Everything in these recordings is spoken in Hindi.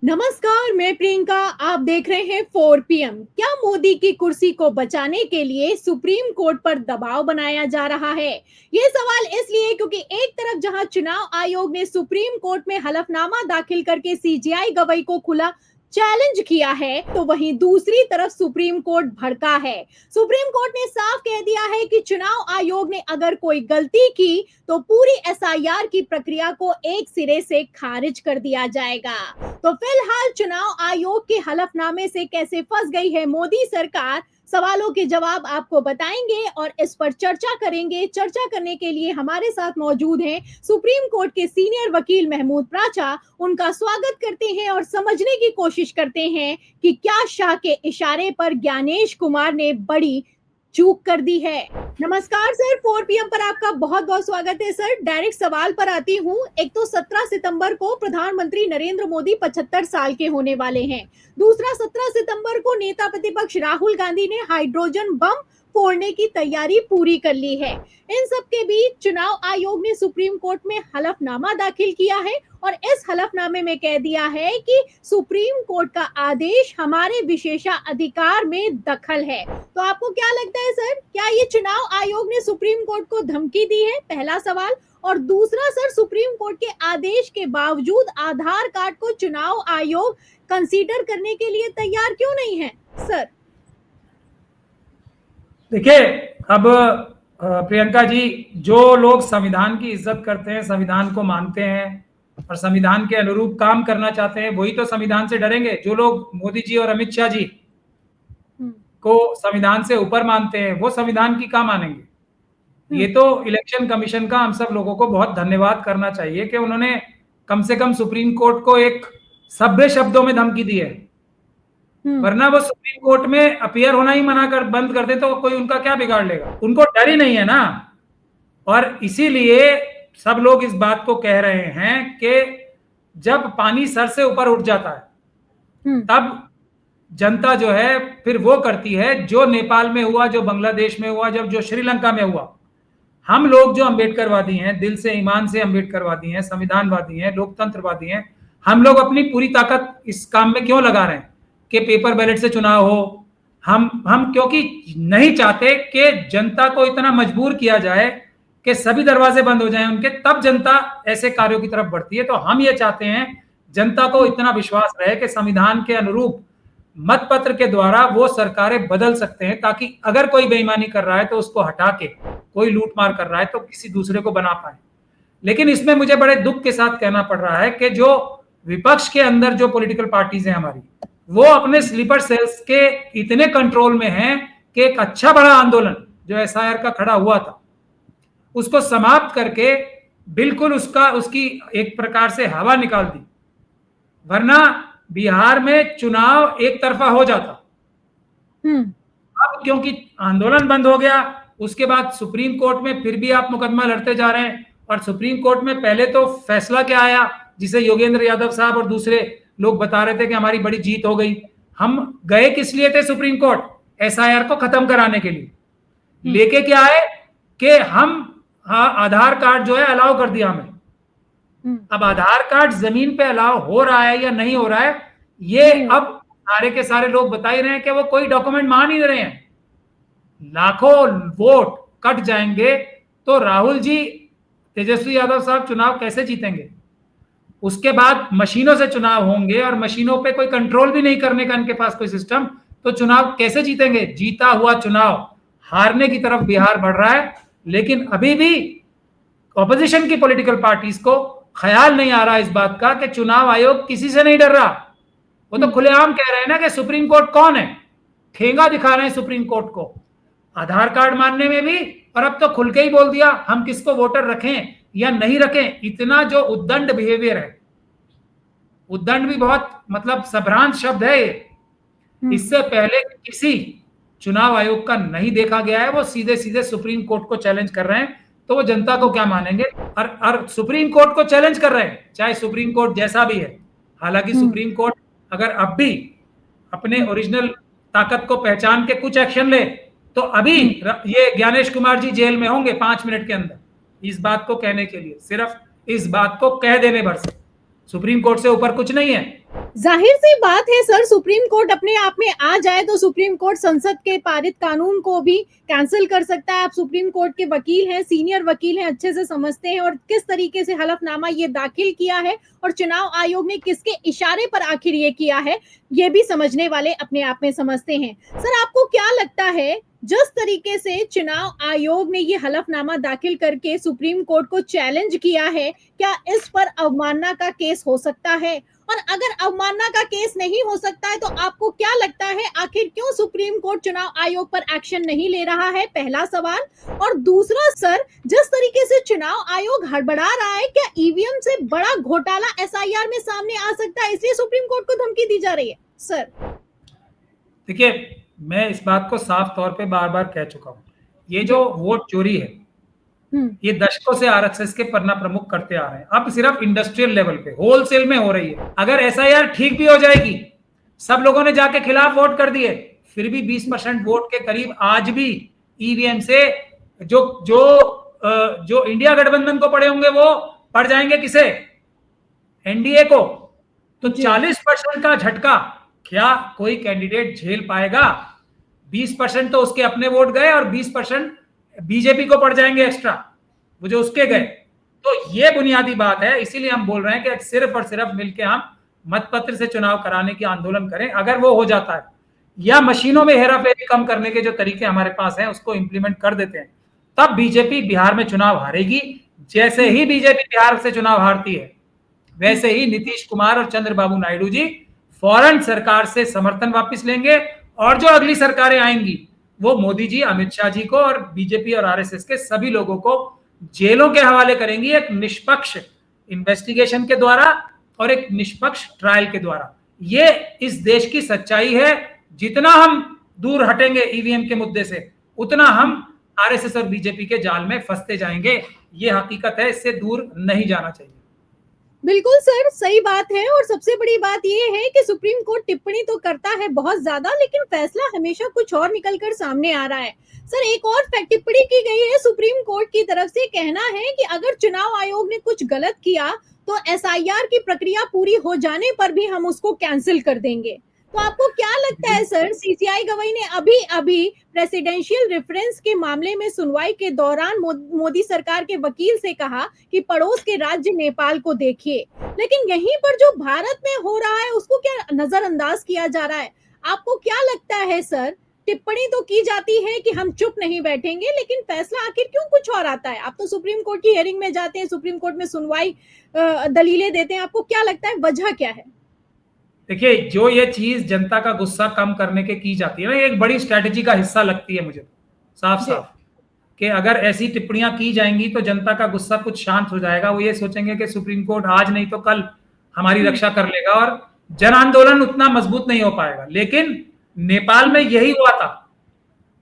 नमस्कार, मैं प्रियंका। आप देख रहे हैं 4 पीएम। क्या मोदी की कुर्सी को बचाने के लिए सुप्रीम कोर्ट पर दबाव बनाया जा रहा है? ये सवाल इसलिए क्योंकि एक तरफ जहां चुनाव आयोग ने सुप्रीम कोर्ट में हलफनामा दाखिल करके सीजेआई गवाही को खुला चैलेंज किया है, तो वहीं दूसरी तरफ सुप्रीम कोर्ट भड़का है। सुप्रीम कोर्ट ने साफ कह दिया है कि चुनाव आयोग ने अगर कोई गलती की तो पूरी एसआईआर की प्रक्रिया को एक सिरे से खारिज कर दिया जाएगा। तो फिलहाल चुनाव आयोग के हलफनामे से कैसे फंस गई है मोदी सरकार, सवालों के जवाब आपको बताएंगे और इस पर चर्चा करेंगे। चर्चा करने के लिए हमारे साथ मौजूद हैं सुप्रीम कोर्ट के सीनियर वकील महमूद प्राचा। उनका स्वागत करते हैं और समझने की कोशिश करते हैं कि क्या शाह के इशारे पर ज्ञानेश कुमार ने बड़ी चूक कर दी है। नमस्कार सर, 4 पीएम पर आपका बहुत बहुत स्वागत है सर। डायरेक्ट सवाल पर आती हूँ। एक तो 17 सितंबर को प्रधानमंत्री नरेंद्र मोदी 75 साल के होने वाले हैं। दूसरा, 17 सितंबर को नेता प्रतिपक्ष राहुल गांधी ने हाइड्रोजन बम फोड़ने की तैयारी पूरी कर ली है। इन सब के बीच चुनाव आयोग ने सुप्रीम कोर्ट में हलफनामा दाखिल किया है और इस हलफनामे में कह दिया है कि सुप्रीम कोर्ट का आदेश हमारे विशेषाधिकार में दखल है। तो आपको क्या लगता है सर, क्या ये चुनाव आयोग ने सुप्रीम कोर्ट को धमकी दी है? पहला सवाल। और दूसरा सर, सुप्रीम कोर्ट के आदेश के बावजूद आधार कार्ड को चुनाव आयोग कंसीडर करने के लिए तैयार क्यों नहीं है सर? देखिए, अब प्रियंका जी, जो लोग संविधान की इज्जत करते हैं, संविधान को मानते हैं और संविधान के अनुरूप काम करना चाहते हैं, वही तो संविधान से डरेंगे। जो लोग मोदी जी और अमित शाह जी को संविधान से ऊपर मानते हैं, वो संविधान की क्या मानेंगे? ये तो इलेक्शन कमीशन का हम सब लोगों को बहुत धन्यवाद करना चाहिए कि उन्होंने कम से कम सुप्रीम कोर्ट को एक सभ्य शब्दों में धमकी दी है। वरना वो सुप्रीम कोर्ट में अपीयर होना ही बंद कर दे तो कोई उनका क्या बिगाड़ लेगा? उनको डर ही नहीं है ना। और इसीलिए सब लोग इस बात को कह रहे हैं कि जब पानी सर से ऊपर उठ जाता है तब जनता जो है फिर वो करती है जो नेपाल में हुआ, जो बांग्लादेश में हुआ, जो श्रीलंका में हुआ। हम लोग जो अम्बेडकरवादी हैं, दिल से ईमान से अम्बेडकरवादी हैं, संविधानवादी हैं, लोकतंत्रवादी हैं, हम लोग अपनी पूरी ताकत इस काम में क्यों लगा रहे हैं कि पेपर बैलेट से चुनाव हो? हम क्योंकि नहीं चाहते कि जनता को इतना मजबूर किया जाए कि सभी दरवाजे बंद हो जाएं उनके, तब जनता ऐसे कार्यों की तरफ बढ़ती है। तो हम ये चाहते हैं जनता को इतना विश्वास रहे कि संविधान के अनुरूप मतपत्र के द्वारा वो सरकारें बदल सकते हैं, ताकि अगर कोई बेईमानी कर रहा है तो उसको हटा के, कोई लूटमार कर रहा है तो किसी दूसरे को बना पाए। लेकिन इसमें मुझे बड़े दुख के साथ कहना पड़ रहा है कि जो विपक्ष के अंदर जो पॉलिटिकल पार्टीज हैं हमारी, वो अपने स्लीपर सेल्स के इतने कंट्रोल में हैं कि एक अच्छा बड़ा आंदोलन जो एसआईआर का खड़ा हुआ था उसको समाप्त करके बिल्कुल उसकी एक प्रकार से हवा निकाल दी। वरना बिहार में चुनाव एक तरफा हो जाता। अब क्योंकि आंदोलन बंद हो गया, उसके बाद सुप्रीम कोर्ट में फिर भी आप मुकदमा लड़ते जा रहे हैं। और सुप्रीम कोर्ट में पहले तो फैसला क्या आया, जिसे योगेंद्र यादव साहब और दूसरे लोग बता रहे थे कि हमारी बड़ी जीत हो गई। हम गए किस लिए थे सुप्रीम कोर्ट? एसआईआर को खत्म कराने के लिए। लेके क्या है कि हम आधार कार्ड जो है अलाउ कर दिया हमें। अब आधार कार्ड जमीन पे अलाउ हो रहा है या नहीं हो रहा है, ये अब सारे के सारे लोग बता ही रहे हैं कि वो कोई डॉक्यूमेंट मान ही नहीं रहे हैं। लाखों वोट कट जाएंगे तो राहुल जी, तेजस्वी यादव साहब चुनाव कैसे जीतेंगे? उसके बाद मशीनों से चुनाव होंगे और मशीनों पे कोई कंट्रोल भी नहीं करने का इनके पास कोई सिस्टम, तो चुनाव कैसे जीतेंगे? जीता हुआ चुनाव हारने की तरफ बिहार बढ़ रहा है। लेकिन अभी भी ऑपोजिशन की पॉलिटिकल पार्टीज को ख्याल नहीं आ रहा इस बात का कि चुनाव आयोग किसी से नहीं डर रहा। वो तो खुलेआम कह रहे हैं ना कि सुप्रीम कोर्ट कौन है, ठेंगा दिखा रहे हैं सुप्रीम कोर्ट को आधार कार्ड मानने में भी। और अब तो खुल के ही बोल दिया हम किसको वोटर रखें या नहीं रखें। इतना जो उद्दंड बिहेवियर है, उद्दंड भी बहुत मतलब सभ्रांत शब्द है ये, इससे पहले किसी चुनाव आयोग का नहीं देखा गया है। वो सीधे सीधे सुप्रीम कोर्ट को चैलेंज कर रहे हैं, तो वो जनता को क्या मानेंगे? और सुप्रीम कोर्ट को चैलेंज कर रहे हैं, चाहे सुप्रीम कोर्ट जैसा भी है। हालांकि सुप्रीम कोर्ट अगर अब भी अपने ओरिजिनल ताकत को पहचान के कुछ एक्शन ले तो अभी ये ज्ञानेश कुमार जी जेल में होंगे 5 मिनट के अंदर, इस बात को कहने के लिए, सिर्फ इस बात को कह देने भर से। सुप्रीम कोर्ट से ऊपर कुछ नहीं है। जाहिर सी बात है सर, सुप्रीम कोर्ट अपने आप में आ जाए तो सुप्रीम कोर्ट संसद के पारित कानून को भी कैंसिल कर सकता है। आप सुप्रीम कोर्ट के वकील हैं, सीनियर वकील हैं, अच्छे से समझते हैं और किस तरीके से हलफनामा ये दाखिल किया है और चुनाव आयोग ने किसके इशारे पर आखिर ये किया है, ये भी समझने वाले अपने आप में समझते हैं। सर, आपको क्या लगता है, जिस तरीके से चुनाव आयोग ने ये हलफनामा दाखिल करके सुप्रीम कोर्ट को चैलेंज किया है, क्या इस पर अवमानना का केस हो सकता है? और अगर अवमानना का केस नहीं हो सकता है तो आपको क्या लगता है, आखिर क्यों सुप्रीम कोर्ट चुनाव आयोग पर एक्शन नहीं ले रहा है? पहला सवाल। और दूसरा सर, जिस तरीके से चुनाव आयोग हड़बड़ा रहा है, क्या ईवीएम से बड़ा घोटाला एसआईआर में सामने आ सकता है, इसलिए सुप्रीम कोर्ट को धमकी दी जा रही है? सर देखिए, मैं इस बात को साफ तौर पे बार बार कह चुका हूं, ये जो वोट चोरी है ये दशकों से आरएसएस के पन्ना प्रमुख करते आ रहे हैं। अब सिर्फ इंडस्ट्रियल लेवल पे, होलसेल में हो रही है। अगर एसआईआर ठीक भी हो जाएगी, सब लोगों ने जाके खिलाफ वोट कर दिए, फिर भी 20% वोट के करीब आज भी ईवीएम से जो जो जो इंडिया गठबंधन को पड़े होंगे वो पड़ जाएंगे किसे? एनडीए को। तो 40% का झटका क्या कोई कैंडिडेट झेल पाएगा? 20% तो उसके अपने वोट गए और 20% बीजेपी को पड़ जाएंगे एक्स्ट्रा, वो जो उसके गए। तो ये बुनियादी बात है, इसीलिए हम बोल रहे हैं कि सिर्फ और सिर्फ मिलकर हम मतपत्र से चुनाव कराने की आंदोलन करें। अगर वो हो जाता है या मशीनों में हेराफेरी कम करने के जो तरीके हमारे पास हैं उसको इंप्लीमेंट कर देते हैं, तब बीजेपी बिहार में चुनाव हारेगी। जैसे ही बीजेपी बिहार से चुनाव हारती है, वैसे ही नीतीश कुमार और चंद्रबाबू नायडू जी फौरन सरकार से समर्थन वापस लेंगे और जो अगली सरकारें आएंगी वो मोदी जी, अमित शाह जी को और बीजेपी और आरएसएस के सभी लोगों को जेलों के हवाले करेंगी, एक निष्पक्ष इन्वेस्टिगेशन के द्वारा और एक निष्पक्ष ट्रायल के द्वारा। ये इस देश की सच्चाई है। जितना हम दूर हटेंगे ईवीएम के मुद्दे से, उतना हम आरएसएस और बीजेपी के जाल में फंसते जाएंगे। ये हकीकत है, इससे दूर नहीं जाना चाहिए। बिल्कुल सर, सही बात है। और सबसे बड़ी बात ये है कि सुप्रीम कोर्ट टिप्पणी तो करता है बहुत ज्यादा, लेकिन फैसला हमेशा कुछ और निकलकर सामने आ रहा है। सर, एक और टिप्पणी की गई है सुप्रीम कोर्ट की तरफ से, कहना है कि अगर चुनाव आयोग ने कुछ गलत किया तो एसआईआर की प्रक्रिया पूरी हो जाने पर भी हम उसको कैंसिल कर देंगे। तो आपको क्या लगता है सर, सीसीआई गवाही ने अभी अभी प्रेसिडेंशियल रेफरेंस के मामले में सुनवाई के दौरान मोदी सरकार के वकील से कहा कि पड़ोस के राज्य नेपाल को देखिए, लेकिन यहीं पर जो भारत में हो रहा है उसको क्या नजरअंदाज किया जा रहा है? आपको क्या लगता है सर, टिप्पणी तो की जाती है कि हम चुप नहीं बैठेंगे, लेकिन फैसला आखिर क्यों कुछ और आता है? आप तो सुप्रीम कोर्ट की हियरिंग में जाते हैं, सुप्रीम कोर्ट में सुनवाई दलीलें देते हैं, आपको क्या लगता है वजह क्या है? देखिए, जो ये चीज जनता का गुस्सा कम करने के की जाती है ना, ये एक बड़ी स्ट्रेटेजी का हिस्सा लगती है मुझे साफ साफ, कि अगर ऐसी टिप्पणियां की जाएंगी तो जनता का गुस्सा कुछ शांत हो जाएगा। वो ये सोचेंगे कि सुप्रीम कोर्ट आज नहीं तो कल हमारी रक्षा कर लेगा और जन आंदोलन उतना मजबूत नहीं हो पाएगा। लेकिन नेपाल में यही हुआ था,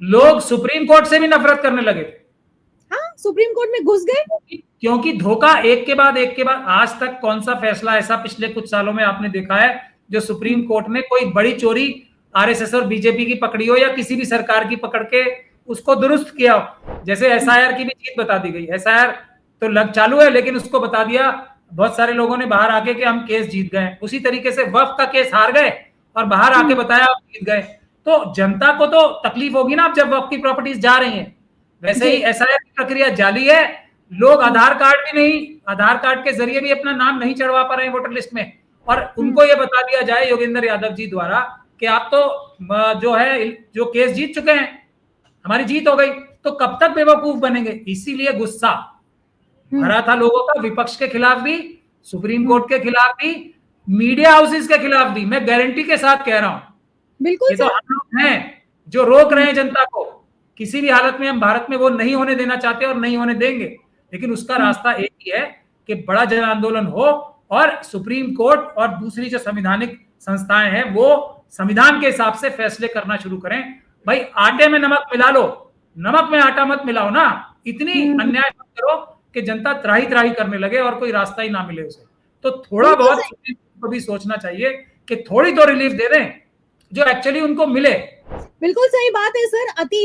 लोग सुप्रीम कोर्ट से भी नफरत करने लगे थे। हाँ, सुप्रीम कोर्ट में घुस गए, क्योंकि धोखा एक के बाद एक के बाद, आज तक कौन सा फैसला ऐसा पिछले कुछ सालों में आपने देखा है जो सुप्रीम कोर्ट ने कोई बड़ी चोरी आरएसएस और बीजेपी की पकड़ी हो या किसी भी सरकार की पकड़ के उसको दुरुस्त किया हो? जैसे एसआईआर की भी चीज बता दी गई, एसआईआर तो लग चालू है लेकिन उसको बता दिया बहुत सारे लोगों ने बाहर आके कि हम केस जीत गए। उसी तरीके से वक्फ का केस हार गए और बाहर आके बताया हम जीत गए। तो जनता को तो तकलीफ होगी ना, अब जब वक्फ की प्रॉपर्टीज जा रही हैं। वैसे ही एसआईआर की प्रक्रिया जाली है, लोग आधार कार्ड भी नहीं, आधार कार्ड के जरिए भी अपना नाम नहीं चढ़वा पा रहे हैं वोटर लिस्ट में, और उनको ये बता दिया जाए योगेंद्र यादव जी द्वारा कि आप तो जो है जो केस जीत चुके हैं, हमारी जीत हो गई, तो कब तक बेवकूफ बनेंगे? इसीलिए गुस्सा भरा था लोगों का, विपक्ष के खिलाफ भी, सुप्रीम कोर्ट के खिलाफ भी, मीडिया हाउसेस के खिलाफ भी। मैं गारंटी के साथ कह रहा हूं, बिल्कुल ये तो हम लोग हैं जो रोक रहे हैं जनता को। किसी भी हालत में हम भारत में वो नहीं होने देना चाहते और नहीं होने देंगे, लेकिन उसका रास्ता एक ही है कि बड़ा जन आंदोलन हो और सुप्रीम कोर्ट और दूसरी जो संवैधानिक संस्थाएं हैं वो संविधान के हिसाब से फैसले करना शुरू करें। भाई, आटे में नमक मिला लो, नमक में आटा मत मिलाओ ना। इतनी अन्याय मत करो कि जनता त्राही त्राही करने लगे और कोई रास्ता ही ना मिले उसे। तो थोड़ा बहुत सुप्रीम कोर्ट को भी सोचना चाहिए कि थोड़ी तो रिलीफ दे दें। जो एक्चुअली उनको मिले। बिल्कुल सही बात है सर। अति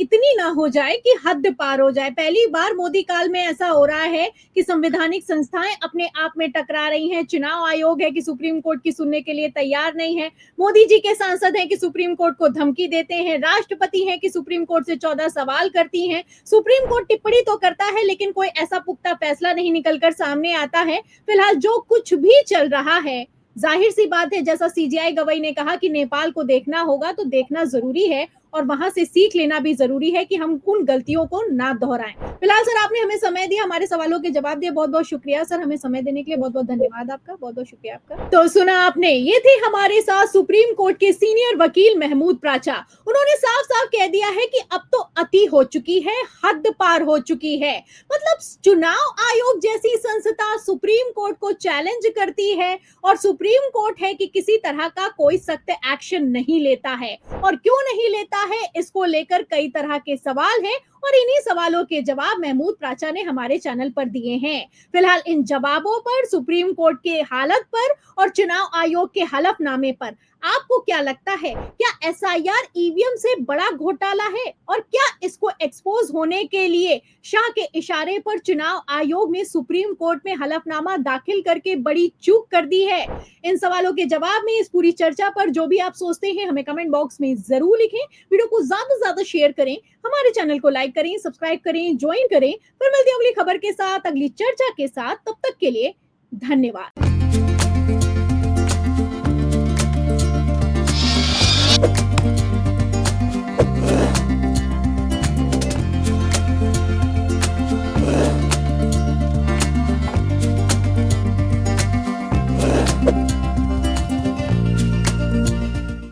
इतनी ना हो जाए कि हद पार हो जाए। पहली बार मोदी काल में ऐसा हो रहा है कि संवैधानिक संस्थाएं अपने आप में टकरा रही हैं। चुनाव आयोग है कि सुप्रीम कोर्ट की सुनने के लिए तैयार नहीं है। मोदी जी के सांसद हैं कि सुप्रीम कोर्ट को धमकी देते हैं। राष्ट्रपति हैं कि सुप्रीम कोर्ट से 14 सवाल करती हैं। सुप्रीम कोर्ट टिप्पणी तो करता है लेकिन कोई ऐसा पुख्ता फैसला नहीं निकलकर सामने आता है। फिलहाल जो कुछ भी चल रहा है, जाहिर सी बात है, जैसा सीजीआई गवाई ने कहा कि नेपाल को देखना होगा, तो देखना जरूरी है और वहां से सीख लेना भी जरूरी है कि हम उन गलतियों को ना दोहराएं। फिलहाल सर आपने हमें समय दिया, हमारे सवालों के जवाब दिए, बहुत बहुत शुक्रिया सर। हमें समय देने के लिए बहुत बहुत धन्यवाद आपका, बहुत बहुत शुक्रिया आपका। तो सुना आपने, ये थे हमारे साथ सुप्रीम कोर्ट के सीनियर वकील महमूद प्राचा। उन्होंने साफ साफ कह दिया है कि अब तो अति हो चुकी है, हद पार हो चुकी है। मतलब चुनाव आयोग जैसी संस्था सुप्रीम कोर्ट को चैलेंज करती है और सुप्रीम कोर्ट है कि किसी तरह का कोई सख्त एक्शन नहीं लेता है। और क्यों नहीं लेता है, इसको लेकर कई तरह के सवाल हैं और इन्हीं सवालों के जवाब महमूद प्राचा ने हमारे चैनल पर दिए हैं। फिलहाल इन जवाबों पर, सुप्रीम कोर्ट के हालत पर और चुनाव आयोग के हलफनामे पर आपको क्या लगता है? क्या एसआईआर ईवीएम से बड़ा घोटाला है और क्या इसको एक्सपोज होने के लिए शाह के इशारे पर चुनाव आयोग ने सुप्रीम कोर्ट में हलफनामा दाखिल करके बड़ी चूक कर दी है? इन सवालों के जवाब में, इस पूरी चर्चा पर जो भी आप सोचते हैं हमें कमेंट बॉक्स में जरूर लिखें। वीडियो को ज्यादा से ज्यादा शेयर करें, हमारे चैनल को लाइक करें, सब्सक्राइब करें, ज्वाइन करें। फिर मिलते हैं अगली खबर के साथ, अगली चर्चा के साथ। तब तक के लिए धन्यवाद।